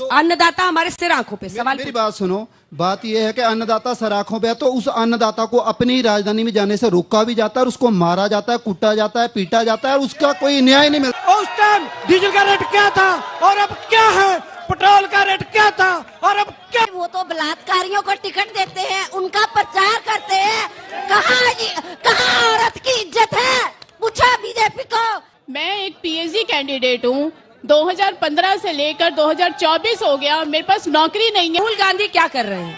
अन्नदाता हमारे सिर आंखों पे। सवाल मेरी बात सुनो, बात यह है कि अन्नदाता सर आंखों पे है तो उस अन्नदाता को अपनी राजधानी में जाने से रोका भी जाता है और उसको मारा जाता है, कूटा जाता है, पीटा जाता है और उसका कोई न्याय नहीं मिलता। उस टाइम डीजल का रेट क्या था और अब क्या है, पेट्रोल का रेट क्या था और अब क्या। वो तो बलात्कारियों को टिकट देते हैं, उनका प्रचार करते हैं। कहाँ औरत की इज्जत है, पूछा बीजेपी को। मैं एक पीएचडी कैंडिडेट हूँ, 2015 से लेकर 2024 हो गया, मेरे पास नौकरी नहीं है। राहुल गांधी क्या कर रहे हैं?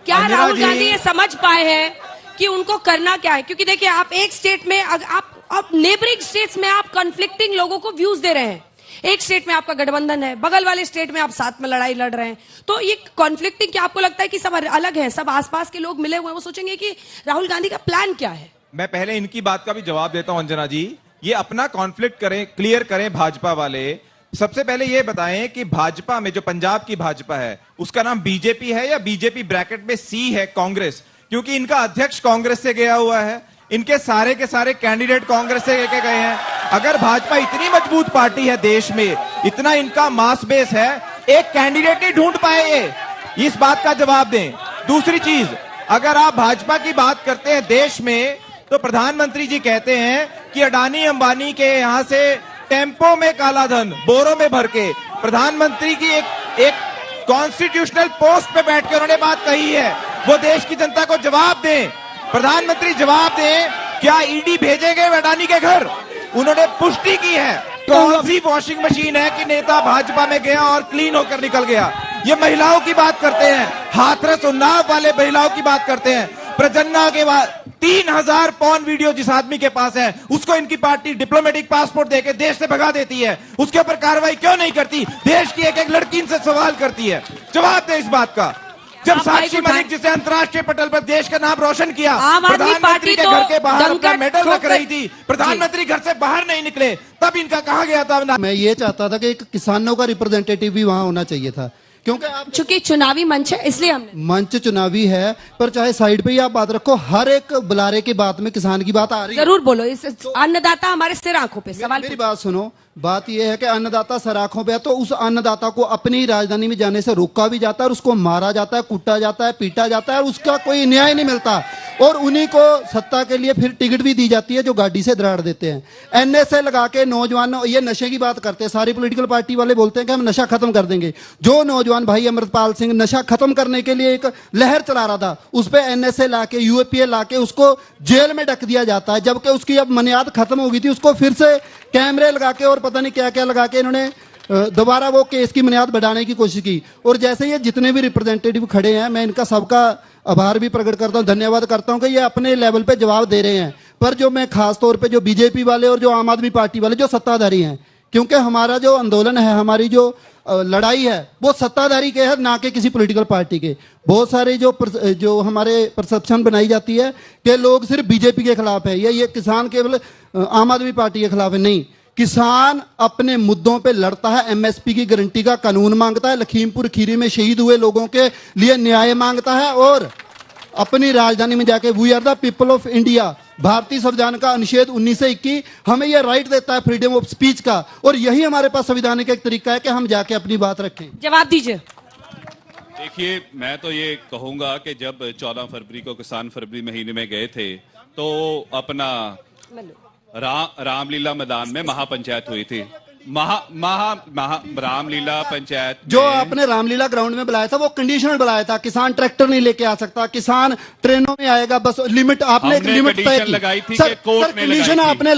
क्या राहुल गांधी ये समझ पाए हैं कि उनको करना क्या है? क्योंकि देखिए, आप एक स्टेट में आप नेबरिंग स्टेट्स में आप कॉन्फ्लिक्टिंग लोगों को व्यूज दे रहे हैं। एक स्टेट में आपका गठबंधन है, बगल वाले स्टेट में आप साथ में लड़ाई लड़ रहे हैं। तो ये कॉन्फ्लिक्टिंग, क्या आपको लगता है कि सब अलग है, सब आसपास के लोग मिले हुए हैं, वो सोचेंगे कि राहुल गांधी का प्लान क्या है? मैं पहले इनकी बात का भी जवाब देता हूं। अंजना जी, ये अपना कॉन्फ्लिक्ट करें, क्लियर करें भाजपा वाले। सबसे पहले ये बताएं कि भाजपा में जो पंजाब की भाजपा है उसका नाम बीजेपी है या बीजेपी ब्रैकेट में सी है कांग्रेस? क्योंकि इनका अध्यक्ष कांग्रेस से गया हुआ है, इनके सारे के सारे कैंडिडेट कांग्रेस से लेके गए हैं। अगर भाजपा इतनी मजबूत पार्टी है देश में, इतना इनका मास बेस है, एक कैंडिडेट नहीं ढूंढ पाए ये, इस बात का जवाब दें। दूसरी चीज, अगर आप भाजपा की बात करते हैं देश में, तो प्रधानमंत्री जी कहते हैं कि अडानी अंबानी के यहां से टेम्पो में काला धन बोरों में भर के, प्रधानमंत्री की एक कॉन्स्टिट्यूशनल पोस्ट पे बैठ के उन्होंने बात कही है। वो देश की जनता को जवाब दें, प्रधानमंत्री जवाब दें, क्या ईडी भेजेंगे अडानी के घर? उन्होंने पुष्टि की है। कौन सी वॉशिंग मशीन है कि नेता भाजपा में गया और क्लीन होकर निकल गया? ये महिलाओं की बात करते हैं, हाथरस उन्नाव वाले महिलाओं की बात करते हैं। प्रजन्ना के बाद 3000 पॉर्न वीडियो जिस आदमी के पास है, उसको इनकी पार्टी डिप्लोमेटिक पासपोर्ट देके देश से भगा देती है। उसके ऊपर कार्रवाई क्यों नहीं करती? देश की एक एक लड़की से सवाल करती है। जवाब दे इस बात का। जब साक्षी मलिक, जिसे अंतर्राष्ट्रीय पटल पर देश का नाम रोशन किया, प्रधानमंत्री के घर के बाहर उनका मेडल रख रही थी, प्रधानमंत्री घर से बाहर नहीं निकले, तब इनका कहा गया था। मैं ये चाहता था कि एक किसानों का रिप्रेजेंटेटिव भी वहां होना चाहिए था, क्योंकि आप चूंकि चुनावी मंच है इसलिए हमने मंच चुनावी है, पर चाहे साइड पे ही आप बात रखो, हर एक बुलारे की बात में किसान की बात आ रही है। जरूर बोलो, इस अन्नदाता हमारे सिर आंखों पे। सवाल मेरी बात सुनो, बात यह है कि अन्नदाता सर आंखों पे है तो उस अन्नदाता को अपनी राजधानी में जाने से रोका भी जाता है और उसको मारा जाता है, कूटा जाता है, पीटा जाता है और उसका कोई न्याय नहीं मिलता। और उन्हीं को सत्ता के लिए फिर टिकट भी दी जाती है जो गाड़ी से दराड़ देते हैं। एनएसए लगा के नौजवानों, ये नशे की बात करते हैं, सारी पॉलिटिकल पार्टी वाले बोलते हैं कि हम नशा खत्म कर देंगे। जो नौजवान भाई अमृतपाल सिंह नशा खत्म करने के लिए एक लहर चला रहा था, उस पर एनएसए लाके, यूएपीए लाके उसको जेल में ढक दिया जाता है, जबकि उसकी अब मनियाद खत्म हो गई थी। उसको फिर से कैमरे लगा के और पता नहीं क्या क्या लगा के इन्होंने दोबारा वो केस की बुनियाद बढ़ाने की कोशिश की। और जैसे ये जितने भी रिप्रेजेंटेटिव खड़े हैं, मैं इनका सबका आभार भी प्रकट करता हूं, धन्यवाद करता हूं कि ये अपने लेवल पे जवाब दे रहे हैं। पर जो मैं खास तौर पे जो बीजेपी वाले और जो आम आदमी पार्टी वाले जो सत्ताधारी हैं, क्योंकि हमारा जो आंदोलन है, हमारी जो लड़ाई है, वो सत्ताधारी के है, ना कि किसी पॉलिटिकल पार्टी के। बहुत सारे जो हमारे परसेप्शन बनाई जाती है कि लोग सिर्फ बीजेपी के खिलाफ है, ये किसान केवल आम आदमी पार्टी के खिलाफ है। नहीं, किसान अपने मुद्दों पे लड़ता है, एमएसपी की गारंटी का कानून मांगता है, लखीमपुर खीरी में शहीद हुए लोगों के लिए न्याय मांगता है और अपनी राजधानी में जाके we are the people of India, भारतीय संविधान का अनुच्छेद 19 से 21 हमें यह राइट देता है फ्रीडम ऑफ स्पीच का, और यही हमारे पास संविधानिक एक तरीका है कि हम जाके अपनी बात रखें। जवाब दीजिए। देखिए, मैं तो ये कहूंगा कि जब 14 फरवरी को किसान फरवरी महीने में गए थे तो अपना रामलीला मैदान में महापंचायत हुई थी। रामलीला पंचायत जो आपने रामलीला ग्राउंड में बुलाया था वो कंडीशनल बुलाया था, किसान ट्रैक्टर नहीं लेके आ सकता, किसान ट्रेनों में आएगा, बस लिमिट आपने एक लिमिट तय की। लगाई थी सर, कि कोर्ट ने कंडीशन आपने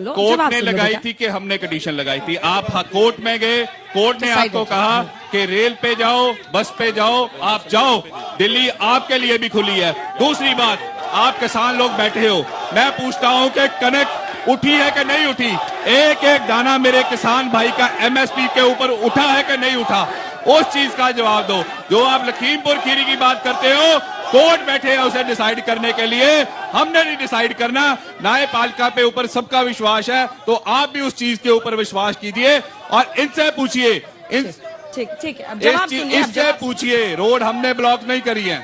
कोर्ट ने लगाई थी कि हमने कंडीशन लगाई थी। आप कोर्ट में गए, कोर्ट ने आपको कहा कि रेल पे जाओ, बस पे जाओ, आप जाओ, दिल्ली आपके लिए भी खुली है। दूसरी बात, आप किसान लोग बैठे हो, मैं पूछता हूं कि कनक उठी है कि नहीं उठी? एक एक दाना मेरे किसान भाई का एमएसपी के ऊपर उठा है कि नहीं उठा? उस चीज का जवाब दो। जो आप लखीमपुर खीरी की बात करते हो, कोर्ट बैठे हैं उसे डिसाइड करने के लिए, हमने नहीं डिसाइड करना। न्यायपालिका पे ऊपर सबका विश्वास है, तो आप भी उस चीज के ऊपर विश्वास कीजिए और इनसे पूछिए, ठीक है, अब जवाब सुनिए। इससे पूछिए, रोड हमने ब्लॉक नहीं करी है।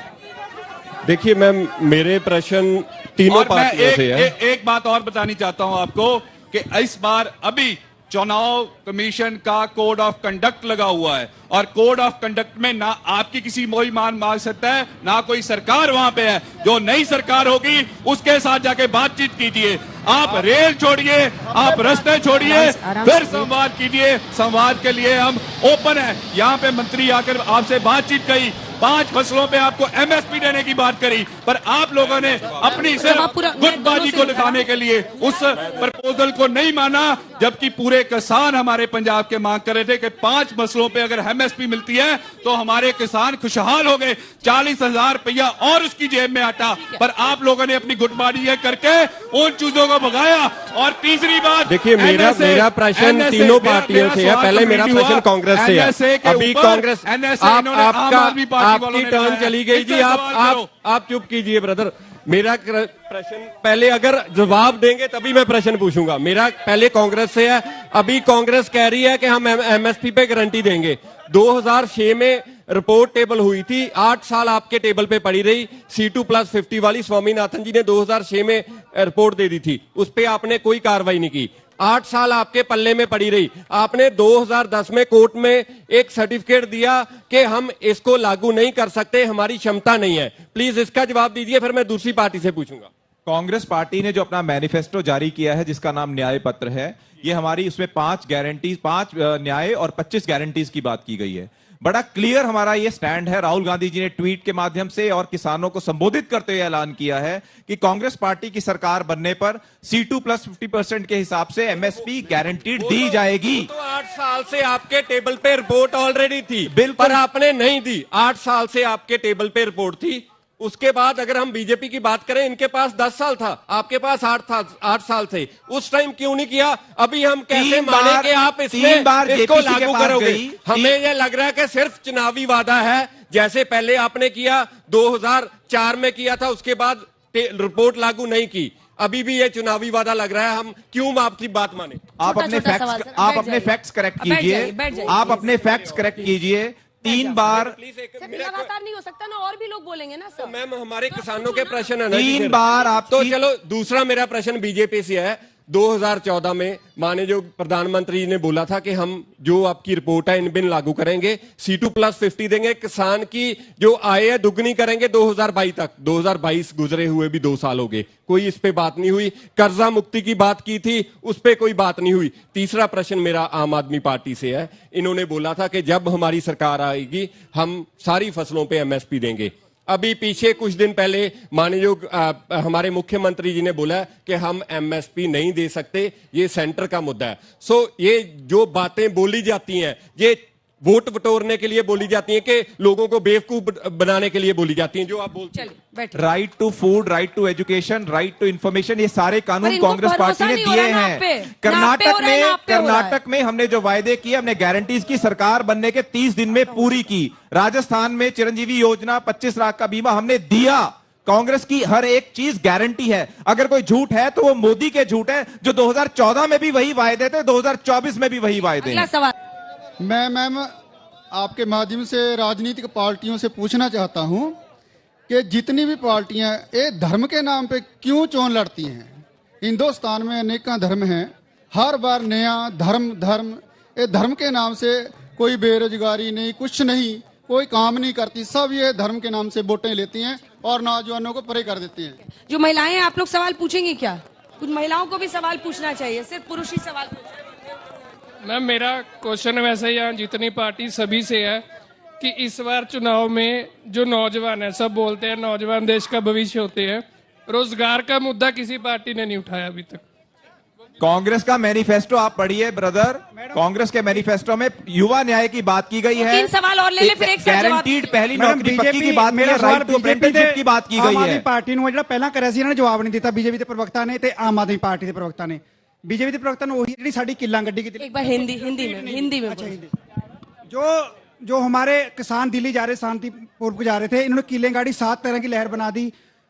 देखिए मैम, मेरे प्रश्न तीनों पार्टियों से है। एक बात और बतानी चाहता हूं आपको कि इस बार अभी चुनाव कमीशन का कोड ऑफ कंडक्ट लगा हुआ है और कोड ऑफ कंडक्ट में ना आपकी किसी कोई मान मांग सकता है, ना कोई सरकार वहां पे है। जो नई सरकार होगी उसके साथ जाके बातचीत कीजिए। आप रेल छोड़िए, आप रास्ते छोड़िए, फिर संवाद कीजिए। संवाद के लिए हम ओपन है। यहाँ पे मंत्री आकर आपसे बातचीत कही, 5 फसलों पे आपको एमएसपी देने की बात करी, पर आप लोगों ने अपनी सिर्फ गुटबाजी को दिखाने के लिए उस प्रपोजल को नहीं माना, जबकि पूरे किसान हमारे पंजाब के मांग कर रहे थे कि 5 फसलों पे अगर एमएसपी मिलती है तो हमारे किसान खुशहाल हो गए। 40,000 रुपया और उसकी जेब में आता, पर आप लोगों ने अपनी गुटबाजी करके उन चीजों को भगाया। और तीसरी बात, देखिए मेरा प्रश्न तीनों पार्टियों से है। पहले मेरा प्रश्न कांग्रेस से है। अभी कांग्रेस आपकी टर्न चली गई जी। आप चुप कीजिए ब्रदर। मेरा प्रश्न पहले अगर जवाब देंगे तभी मैं प्रश्न पूछूंगा। मेरा पहले कांग्रेस से है। अभी कांग्रेस कह रही है कि हम एमएसपी पे गारंटी देंगे। 2006 में रिपोर्ट टेबल हुई थी, 8 साल आपके टेबल पे पड़ी रही। C2+50 वाली स्वामीनाथन जी ने 2006 में रिपोर्ट दे दी थी, उस पर आपने कोई कार्रवाई नहीं की। 8 साल आपके पल्ले में पड़ी रही। आपने 2010 में कोर्ट में एक सर्टिफिकेट दिया कि हम इसको लागू नहीं कर सकते, हमारी क्षमता नहीं है। प्लीज इसका जवाब दीजिए, फिर मैं दूसरी पार्टी से पूछूंगा। कांग्रेस पार्टी ने जो अपना मैनिफेस्टो जारी किया है, जिसका नाम न्याय पत्र है, ये हमारी उसमें 5 गारंटीज, 5 न्याय और 25 गारंटीज की बात की गई है। बड़ा क्लियर हमारा ये स्टैंड है। राहुल गांधी जी ने ट्वीट के माध्यम से और किसानों को संबोधित करते हुए ऐलान किया है कि कांग्रेस पार्टी की सरकार बनने पर C2+50% के हिसाब से एमएसपी गारंटीड दी जाएगी। तो 8 साल से आपके टेबल पे रिपोर्ट ऑलरेडी थी, बिल्कुल, पर आपने नहीं दी। 8 साल से आपके टेबल पे रिपोर्ट थी। उसके बाद अगर हम बीजेपी की बात करें, इनके पास 10 साल था, आपके पास 8 साल थे। उस टाइम क्यों नहीं किया? अभी हम कैसे माने कि आप इसमें इसको लागू करोगे? हमें यह लग रहा है कि सिर्फ चुनावी वादा है, जैसे पहले आपने किया 2004 में किया था, उसके बाद रिपोर्ट लागू नहीं की। अभी भी ये चुनावी वादा लग रहा है। हम क्यों आपकी बात माने? आप अपने फैक्ट्स करेक्ट कीजिए। आप अपने फैक्ट्स करेक्ट कीजिए। 3 बार लगातार नहीं हो सकता ना, और भी लोग बोलेंगे ना सर। मैम हमारे किसानों के प्रश्न है ना। 3 बार आप तो चलो दूसरा मेरा प्रश्न बीजेपी से है। 2014 में माने जो प्रधानमंत्री ने बोला था कि हम जो आपकी रिपोर्ट है इन बिन लागू करेंगे, C2+50 देंगे, किसान की जो आय है दुगनी करेंगे 2022 तक। 2022 गुजरे हुए भी 2 साल हो गए, कोई इस पे बात नहीं हुई। कर्जा मुक्ति की बात की थी, उस पे कोई बात नहीं हुई। तीसरा प्रश्न मेरा आम आदमी पार्टी से है। इन्होंने बोला था कि जब हमारी सरकार आएगी हम सारी फसलों पे एमएसपी देंगे। अभी पीछे कुछ दिन पहले माननीय हमारे मुख्यमंत्री जी ने बोला कि हम एमएसपी नहीं दे सकते, ये सेंटर का मुद्दा है। सो ये जो बातें बोली जाती हैं, ये वोट बटोरने के लिए बोली जाती हैं कि लोगों को बेवकूफ बनाने के लिए बोली जाती हैं, जो आप बोलते हैं। Right to food, right to education, right to information, ये सारे कानून कांग्रेस पार्टी ने दिए हैं। कर्नाटक में हमने जो वायदे किए, हमने गारंटीज की, सरकार बनने के 30 दिन में पूरी की। राजस्थान में चिरंजीवी योजना, 25 लाख का बीमा हमने दिया। कांग्रेस की हर एक चीज गारंटी है। अगर कोई झूठ है तो वो मोदी के झूठ है, जो 2014 में भी वही वायदे थे, 2024 में भी वही वायदे हैं। मैं मैम आपके माध्यम से राजनीतिक पार्टियों से पूछना चाहता हूं कि जितनी भी पार्टियां ये धर्म के नाम पे क्यों चोन लड़ती हैं? हिंदुस्तान में अनेक धर्म हैं, हर बार नया धर्म ये धर्म के नाम से कोई बेरोजगारी नहीं, कुछ नहीं, कोई काम नहीं करती, सब ये धर्म के नाम से वोटें लेती हैं और नौजवानों को परे कर देती हैं। जो महिलाएं हैं, आप लोग सवाल पूछेंगे क्या? कुछ महिलाओं को भी सवाल पूछना चाहिए, सिर्फ पुरुष ही सवाल पूछें। मैम मेरा क्वेश्चन वैसे यहाँ जितनी पार्टी सभी से है कि इस बार चुनाव में जो नौजवान है, सब बोलते हैं नौजवान देश का भविष्य होते हैं, रोजगार का मुद्दा किसी पार्टी ने नहीं उठाया अभी तक। कांग्रेस का मैनिफेस्टो आप पढ़िए ब्रदर। कांग्रेस के मैनिफेस्टो में युवा न्याय की बात की गई है। 3 सवाल और ले ले, फिर एक गारंटीड पहली नौकरी पक्की की बात की है, राइट टू अप्रेंटिसशिप की बात की गई है। पार्टी ने ਜਿਹੜਾ ਪਹਿਲਾਂ ਕਰਿਆ ਸੀ ਇਹਨਾਂ ਨੇ ਜਵਾਬ ਨਹੀਂ ਦਿੱਤਾ, बीजेपी ਦੇ ਪ੍ਰਵਕਤਾ ਨੇ ਤੇ ਆਮ ਆਦਮੀ ਪਾਰਟੀ ਦੇ ਪ੍ਰਵਕਤਾ ਨੇ। बीजेपी ਦੇ ਪ੍ਰਵਕਤਾ ਨੇ ਉਹੀ ਜਿਹੜੀ ਸਾਡੀ ਕਿੱਲਾਂ ਗੱਡੀ ਕੀਤੀ। एक बार हिंदी में जो हमारे किसान दिल्ली जा रहे, शांतिपूर्वक जा रहे थे, इन्होंने किले गाड़ी 7 पैरों की लहर बना दी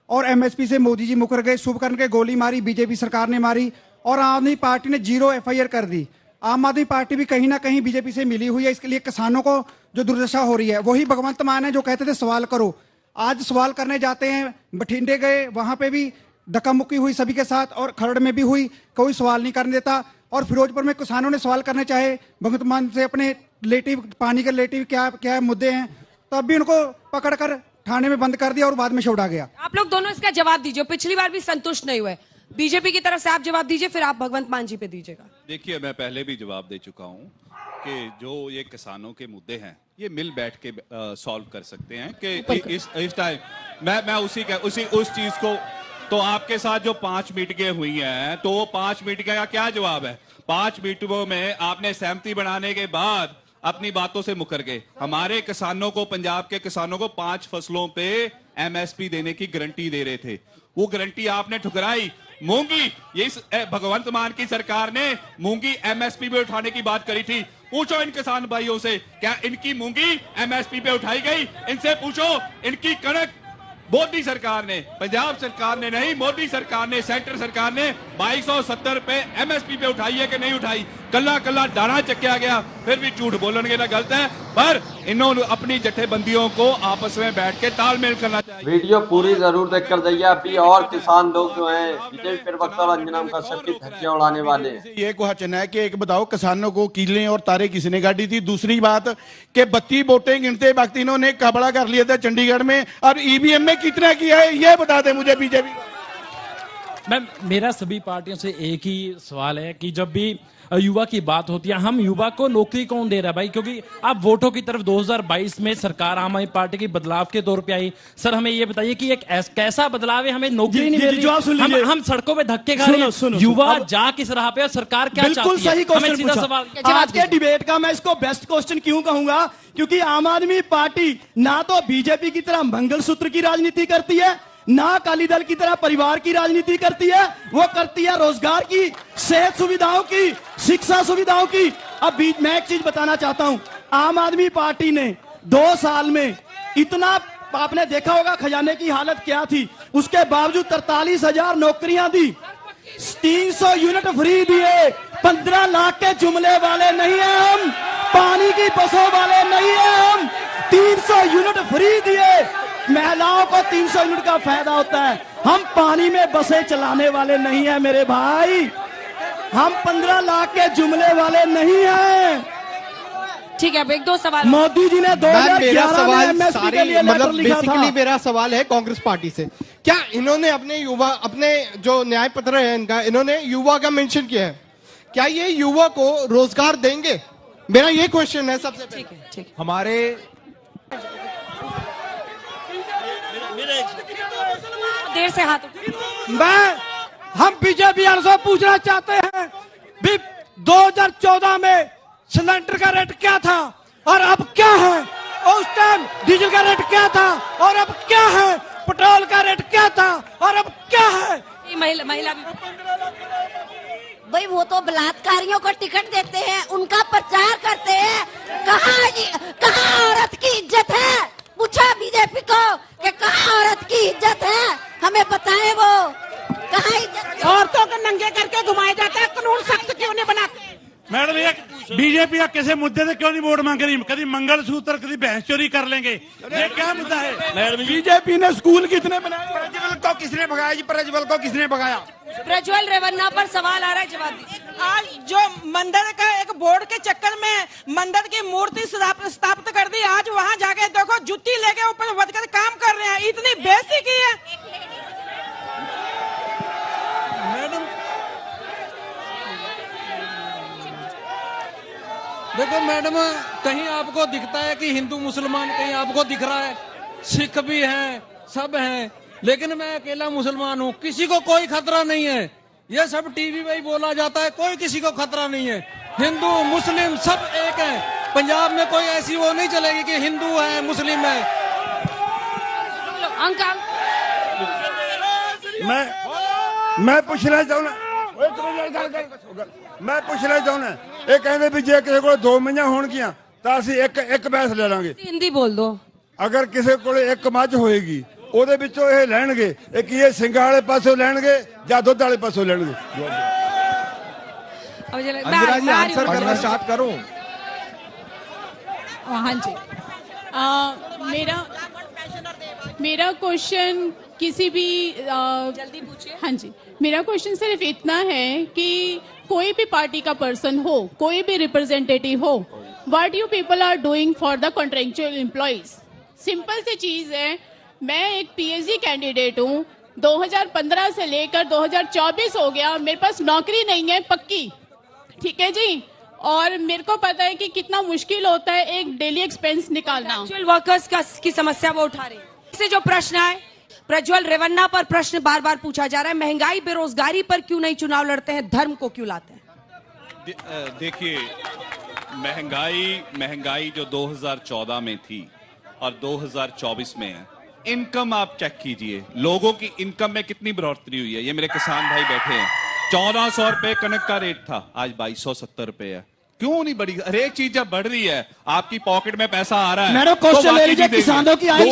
और एमएसपी से मोदी जी मुकर गए। शुभकर्ण के गोली मारी बीजेपी सरकार ने मारी और आम आदमी पार्टी ने 0 FIR कर दी। आम आदमी पार्टी भी कहीं ना कहीं बीजेपी से मिली हुई है। इसके लिए किसानों को जो दुर्दशा हो रही है, वही भगवंत मान है जो कहते थे सवाल करो। आज सवाल करने जाते हैं, बठिंडे गए, वहां पे भी धक्का मुक्की हुई सभी के साथ और खरड़ में भी हुई, कोई सवाल नहीं करने देता। और फिरोजपुर में किसानों ने सवाल करने चाहे भगवंत मान से अपने रिलेटिव पानी के रिलेटिव क्या क्या मुद्दे हैं, तब भी उनको पकड़कर थाने में बंद कर दिया और बाद में छोड़ा गया। आप लोग दोनों इसका जवाब दीजिए, पिछली बार भी संतुष्ट नहीं हुए। बीजेपी की तरफ से आप जवाब दीजिए, फिर आप भगवंत मान जी पे दीजिएगा। देखिए, मैं पहले भी जवाब दे चुका हूं कि जो ये किसानों के मुद्दे हैं ये मिल बैठ के सॉल्व कर सकते हैं कि इस टाइम मैं उस चीज को, तो आपके साथ जो 5 मीटिंगें हुई हैं, तो 5 मीटिंगों का क्या जवाब है? 5 मीटिंगों में आपने सहमति बनाने के बाद अपनी बातों से मुकर गए। हमारे किसानों को, पंजाब के किसानों को 5 फसलों पे एमएसपी देने की गारंटी दे रहे थे, वो गारंटी आपने ठुकराई। मूंगी, ये भगवंत मान की सरकार ने मूंगी एमएसपी पे उठाने की बात करी थी। पूछो इन किसान भाइयों से, क्या इनकी मूंगी एमएसपी पे उठाई गई? इनसे पूछो। इनकी कणक मोदी सरकार ने, पंजाब सरकार ने नहीं, मोदी सरकार ने, सेंटर सरकार ने 2270 पे एमएसपी पे उठाई है कि नहीं उठाई? कल्ला कल्ला दाना चक्या गया, फिर भी झूठ बोलने का गलत है। पर इन्होंने अपनी जत्थेबंदियों को आपस में बैठ के तालमेल करना चाहिए। वीडियो पूरी जरूर देखकर जाइए। अभी और किसान लोग जो हैं बीजेपी प्रवक्ता और अंजना का सबकी धज्जियां उड़ाने वाले हैं। ये क्वेश्चन है कि एक बताओ, किसानों को कीलें और तारे किसने गाड़ी थी? दूसरी बात कि 32 वोटें गिनते वक्त इन्होंने कबड़ा कर लिया था चंडीगढ़ में, और ईवीएम में कितना किया है ये बता दे मुझे बीजेपी। मैम, मेरा सभी पार्टियों से एक ही सवाल है कि जब भी युवा की बात होती है, हम युवा को नौकरी कौन दे रहा है भाई? क्योंकि आप वोटों की तरफ 2022 में सरकार आम आदमी पार्टी की बदलाव के तौर पे आई। सर, हमें ये बताइए कि एक कैसा बदलाव है? हमें नौकरी नहीं मिल रही, हम सड़कों पे धक्के खा रहे हैं। युवा जा किस राह पे और सरकार क्या चाहती है? बिल्कुल सही क्वेश्चन सीधा सवाल। आज के डिबेट का मैं इसको बेस्ट क्वेश्चन क्यों कहूंगा, क्योंकि आम आदमी पार्टी ना तो बीजेपी की तरह मंगलसूत्र की राजनीति करती है, ना अकाली दल की तरह परिवार की राजनीति करती है। वो करती है रोजगार की, सेहत सुविधाओं की, शिक्षा सुविधाओं की। अब मैं एक चीज बताना चाहता हूं, आम आदमी पार्टी ने 2 साल में इतना, आपने देखा होगा खजाने की हालत क्या थी, उसके बावजूद 43,000 नौकरियां दी, 300 यूनिट फ्री दिए। 15 लाख के जुमले वाले नहीं है हम, पानी की बसों वाले नहीं है हम। 300 यूनिट फ्री दिए, महिलाओं को 300 यूनिट का फायदा होता है। हम पानी में बसें चलाने वाले नहीं है मेरे भाई, हम 15 लाख के जुमले वाले नहीं हैं। ठीक है, अब 1-2 सवाल। मोदी जी ने 2011 में एमएसपी के लिए लेटर लिखा था। बेसिकली मेरा सवाल है कांग्रेस पार्टी से, क्या इन्होंने अपने युवा, अपने जो न्याय पत्र है इनका, इन्होंने युवा का मेंशन किया है, क्या ये युवा को रोजगार देंगे? मेरा ये क्वेश्चन है सबसे पहले। ठीक है। हमारे देर से हाथ हम बीजेपी से पूछना चाहते हैं, 2014 में सिलेंडर का रेट क्या था और अब क्या है? और उस टाइम डीजल का रेट क्या था और अब क्या है? पेट्रोल का रेट क्या था और अब क्या है? महिला भी भाई, वो तो बलात्कारियों को टिकट देते हैं, उनका प्रचार करते हैं। कहाँ औरत की इज्जत है? पूछा बीजेपी को कि कहाँ औरत की इज्जत है, हमें बताएं वो कहाँ इज्जत। औरतों को नंगे करके घुमाया जाता है, कानून सख्त क्यों नहीं बनाते? मैडम, ये बीजेपी का किसी मुद्दे से क्यों नहीं वोट मांग रही? कभी मंगलसूत्र, कभी भैंस चोरी कर लेंगे, ये क्या मुद्दा है? मैडम, बीजेपी ने स्कूल कितने बनाए? प्रज्वल को किसने भगाया जी? प्रज्वल को किसने भगाया? प्रज्वल रेवन्ना पर सवाल आ रहा है, जवाब दीजिए। आज जो मंदिर का एक बोर्ड के चक्कर में मंदिर की मूर्ति स्थापित कर दी, आज वहां जाके देखो जुत्ती लेके ऊपर बढ़कर काम कर रहे हैं, इतनी बेइज्जती की है। मैडम देखो मैडम, कहीं आपको दिखता है कि हिंदू मुसलमान, कहीं आपको दिख रहा है सिख भी हैं, सब हैं, लेकिन मैं अकेला मुसलमान हूँ, किसी को कोई खतरा नहीं है। ये सब टीवी में ही बोला जाता है, कोई किसी को खतरा नहीं है। हिंदू मुस्लिम सब एक है, पंजाब में कोई ऐसी वो नहीं चलेगी कि हिंदू है मुस्लिम है। मैं पूछना चाहूँ ये कहते भी जे किसी को 2 मईयां होणगियां ਤਾਂ ਅਸੀਂ ਇੱਕ ਬੈਸ ਲੈ ਲਾਂਗੇ। हिंदी बोल दो। अगर ਕਿਸੇ ਕੋਲ ਇੱਕ ਮੱਝ ਹੋਏਗੀ ਉਹਦੇ ਵਿੱਚੋਂ ਇਹ ਲੈਣਗੇ, ਇੱਕ ਇਹ ਸਿੰਘਾਂ ਵਾਲੇ ਪਾਸੋਂ ਲੈਣਗੇ ਜਾਂ ਦੁੱਧ वाले पासों लेंगे? आंसर करना स्टार्ट करूं? हाँ जी, मेरा क्वेश्चन किसी भी जल्दी पूछिए। हाँ जी, मेरा क्वेश्चन सिर्फ इतना है कि कोई भी पार्टी का पर्सन हो, कोई भी रिप्रेजेंटेटिव हो, what you people are doing for the contractual employees? Simple सी चीज है, मैं एक पीएचडी कैंडिडेट हूँ, 2015 से लेकर 2024 हो गया, मेरे पास नौकरी नहीं है पक्की, ठीक है जी, और मेरे को पता है कि कितना मुश्किल होता है एक डेली एक्सपेंस निकालना। एक्चुअल वर्कर्स की समस्या वो उठा रहे हैं। इससे जो प्रश्न है, प्रज्वल रेवन्ना पर प्रश्न बार बार पूछा जा रहा है, महंगाई बेरोजगारी पर क्यों नहीं चुनाव लड़ते हैं, धर्म को क्यों लाते हैं? देखिए, महंगाई जो 2014 में थी और 2024 में है, इनकम आप चेक कीजिए, लोगों की इनकम में कितनी बढ़ोतरी हुई है। ये मेरे किसान भाई बैठे हैं, 1400 रुपए कनक का रेट था, आज 2270 रुपए है। क्यों नहीं बढ़ी? हर एक चीज जब बढ़ रही है, आपकी पॉकेट में पैसा आ रहा है, मैडम क्वेश्चन ले लीजिए, किसानों की आय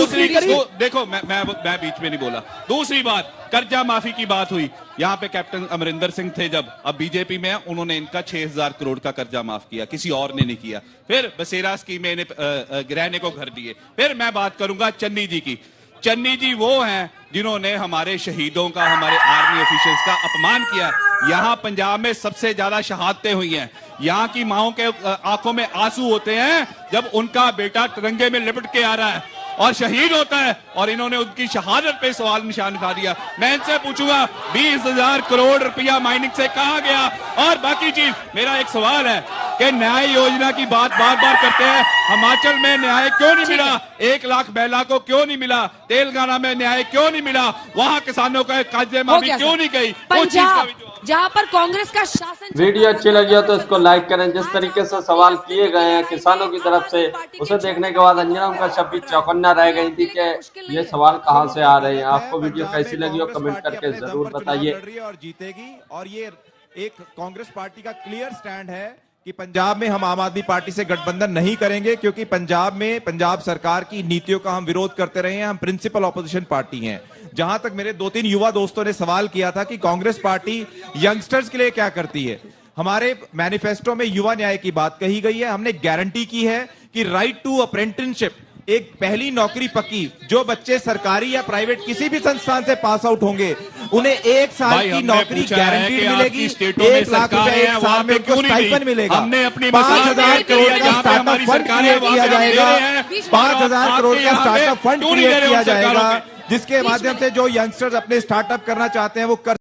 देखो, मैं बीच में नहीं बोला। दूसरी बात, कर्जा माफी की बात हुई, यहाँ पे कैप्टन अमरिंदर सिंह थे जब, अब बीजेपी में उन्होंने इनका 6000 करोड़ का कर्जा माफ किया, किसी और ने नहीं किया। फिर बसेरा स्कीम में रहने को घर दिए। फिर मैं बात करूंगा चन्नी जी की। चन्नी जी वो हैं जिन्होंने हमारे शहीदों का, हमारे आर्मी ऑफिसर्स का अपमान किया। यहाँ पंजाब में सबसे ज्यादा शहादतें हुई हैं। यहाँ की माओं के आंखों में आंसू होते हैं जब उनका बेटा तिरंगे में लिपट के आ रहा है और शहीद होता है, और इन्होंने उनकी शहादत पे सवाल निशान उठा दिया। मैं इनसे पूछूंगा 20,000 करोड़ रुपया माइनिंग से कहां गया? और बाकी चीज, मेरा एक सवाल है कि न्याय योजना की बात बार बार करते हैं, हिमाचल में न्याय क्यों नहीं मिला? 1 लाख महिला को क्यों नहीं मिला? तेलंगाना में न्याय क्यों नहीं मिला? वहां किसानों का कर्जे माफी क्यों नहीं गई? पंजाब जहां पर कांग्रेस का शासन। वीडियो अच्छी लगी हो तो इसको लाइक करें। जिस तरीके से सवाल किए गए हैं किसानों की तरफ से, उसे देखने के बाद अंजना का शब्द भी चौकन्ना रह गई थी कि ये सवाल कहां से आ रहे हैं। आपको वीडियो कैसी लगी हो कमेंट करके जरूर बताइए। और जीतेगी, और ये एक कांग्रेस पार्टी का क्लियर स्टैंड है कि पंजाब में हम आम आदमी पार्टी से गठबंधन नहीं करेंगे, क्योंकि पंजाब में पंजाब सरकार की नीतियों का हम विरोध करते रहे हैं। हम प्रिंसिपल ऑपोजिशन पार्टी हैं। जहां तक मेरे 2-3 युवा दोस्तों ने सवाल किया था कि कांग्रेस पार्टी यंगस्टर्स के लिए क्या करती है, हमारे मैनिफेस्टो में युवा न्याय की बात कही गई है। हमने गारंटी की है कि राइट टू अप्रेंटिसशिप, एक पहली नौकरी पक्की, जो बच्चे सरकारी या प्राइवेट किसी भी संस्थान से पास आउट होंगे उन्हें 1 साल की नौकरी गारंटी मिलेगी। 1 लाख रुपए 1 साल में उनको स्टाइपेंड मिलेगा। 5,000 करोड़ का स्टार्टअप फंड क्रिएट किया जाएगा। 5,000 करोड़ का स्टार्टअप फंड क्रिएट किया जाएगा, जिसके माध्यम से जो यंगस्टर्स अपने स्टार्टअप करना चाहते हैं वो कर